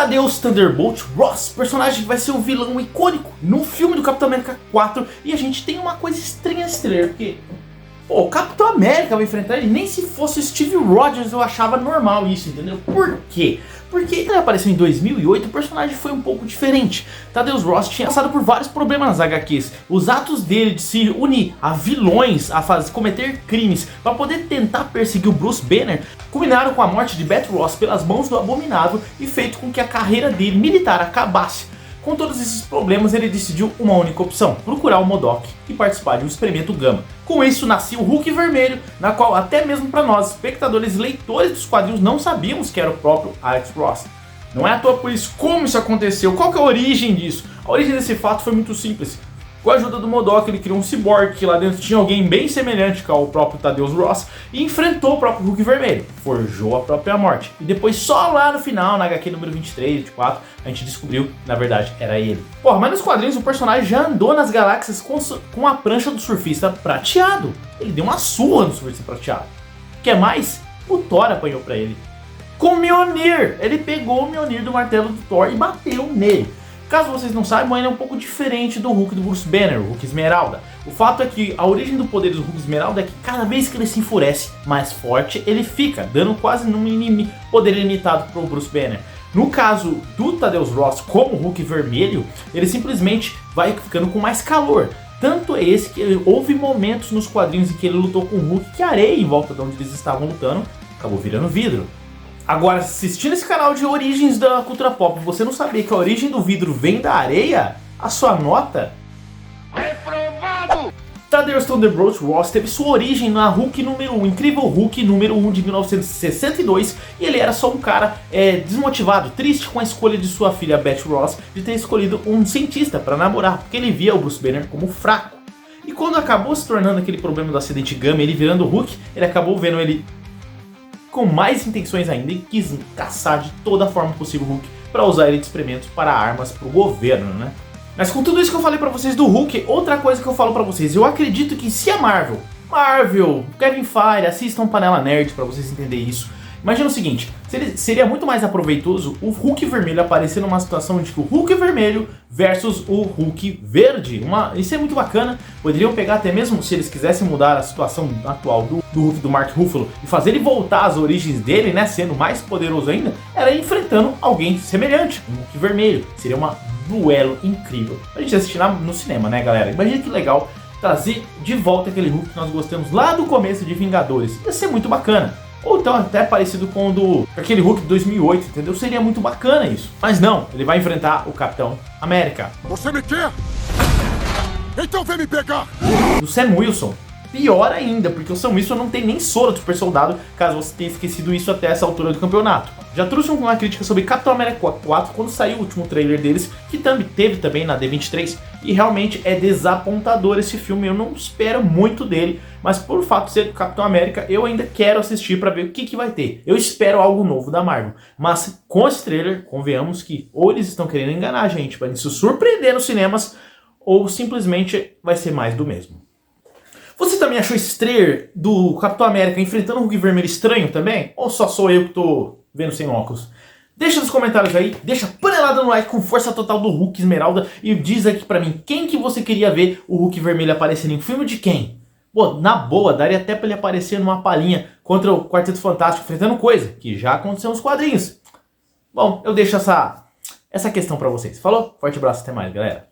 Thaddeus Thunderbolt Ross, personagem que vai ser um vilão icônico no filme do Capitão América 4. E a gente tem uma coisa estranha nesse trailer, porque pô, o Capitão América vai enfrentar ele, nem se fosse Steve Rogers eu achava normal isso, entendeu? Por quê? Porque ele apareceu em 2008, o personagem foi um pouco diferente. Thaddeus Ross tinha passado por vários problemas nas HQs. Os atos dele de se unir a vilões, a cometer crimes, para poder tentar perseguir o Bruce Banner, culminaram com a morte de Beth Ross pelas mãos do Abominável e feito com que a carreira dele militar acabasse. Com todos esses problemas, ele decidiu uma única opção: procurar o MODOK e participar de um experimento Gama. Com isso, nasceu o Hulk Vermelho, na qual até mesmo para nós, espectadores e leitores dos quadrinhos, não sabíamos que era o próprio Alex Ross. Não é à toa por isso como isso aconteceu, qual que é a origem disso? A origem desse fato foi muito simples. Com a ajuda do MODOK, ele criou um cyborg que lá dentro tinha alguém bem semelhante ao próprio Thaddeus Ross e enfrentou o próprio Hulk Vermelho, forjou a própria morte. E depois só lá no final, na HQ número 23, 24, a gente descobriu que na verdade era ele. Porra, mas nos quadrinhos o personagem já andou nas galáxias com a prancha do surfista prateado. Ele deu uma surra no surfista prateado. Quer mais? O Thor apanhou pra ele. Com o Mjolnir! Ele pegou o Mjolnir do martelo do Thor e bateu nele. Caso vocês não saibam, ele é um pouco diferente do Hulk do Bruce Banner, o Hulk Esmeralda. O fato é que a origem do poder do Hulk Esmeralda é que cada vez que ele se enfurece mais forte, ele fica, dando quase no mínimo poder ilimitado para o Bruce Banner. No caso do Thaddeus Ross como Hulk Vermelho, ele simplesmente vai ficando com mais calor. Tanto é esse que houve momentos nos quadrinhos em que ele lutou com o Hulk que a areia em volta de onde eles estavam lutando acabou virando vidro. Agora, assistindo esse canal de origens da cultura pop, você não sabia que a origem do vidro vem da areia? A sua nota? Reprovado! Thaddeus Thunderbolt Ross teve sua origem na Hulk número 1, Incrível Hulk número 1 de 1962, e ele era só um cara desmotivado, triste com a escolha de sua filha Beth Ross de ter escolhido um cientista para namorar, porque ele via o Bruce Banner como fraco. E quando acabou se tornando aquele problema do acidente Gama, ele virando o Hulk, ele acabou vendo ele com mais intenções ainda e quis caçar de toda forma possível o Hulk para usar ele de experimento para armas para o governo, né? Mas com tudo isso que eu falei para vocês do Hulk, outra coisa que eu falo para vocês, eu acredito que se a Marvel, Kevin Feige, assistam Panela Nerd para vocês entenderem isso. Imagina o seguinte, seria muito mais aproveitoso o Hulk Vermelho aparecer numa situação de que o Hulk Vermelho versus o Hulk Verde. Isso é muito bacana. Poderiam pegar até mesmo, se eles quisessem mudar a situação atual do Hulk do Mark Ruffalo e fazer ele voltar às origens dele, né, sendo mais poderoso ainda, era enfrentando alguém semelhante, um Hulk Vermelho. Seria um duelo incrível pra gente assistir no cinema, né, galera? Imagina que legal trazer de volta aquele Hulk que nós gostamos lá do começo de Vingadores. Ia ser muito bacana. Ou então até parecido com aquele Hulk de 2008, entendeu? Seria muito bacana isso. Mas não, ele vai enfrentar o Capitão América. Você me quer? Então vem me pegar! Do Sam Wilson. Pior ainda, porque o Sam Wilson não tem nem soro de super soldado, caso você tenha esquecido isso até essa altura do campeonato. Já trouxe uma crítica sobre Capitão América 4 quando saiu o último trailer deles, que teve também na D23, e realmente é desapontador esse filme, eu não espero muito dele, mas por fato de ser Capitão América, eu ainda quero assistir para ver o que vai ter. Eu espero algo novo da Marvel, mas com esse trailer, convenhamos que ou eles estão querendo enganar a gente para nos surpreender nos cinemas, ou simplesmente vai ser mais do mesmo. Você também achou esse trailer do Capitão América enfrentando o Hulk Vermelho estranho também? Ou só sou eu que tô vendo sem óculos? Deixa nos comentários aí, deixa panelada no like com força total do Hulk Esmeralda e diz aqui pra mim quem que você queria ver o Hulk Vermelho aparecendo em filme de quem? Pô, na boa, daria até pra ele aparecer numa palhinha contra o Quarteto Fantástico enfrentando coisa, que já aconteceu nos quadrinhos. Bom, eu deixo essa questão pra vocês. Falou? Forte abraço, até mais, galera.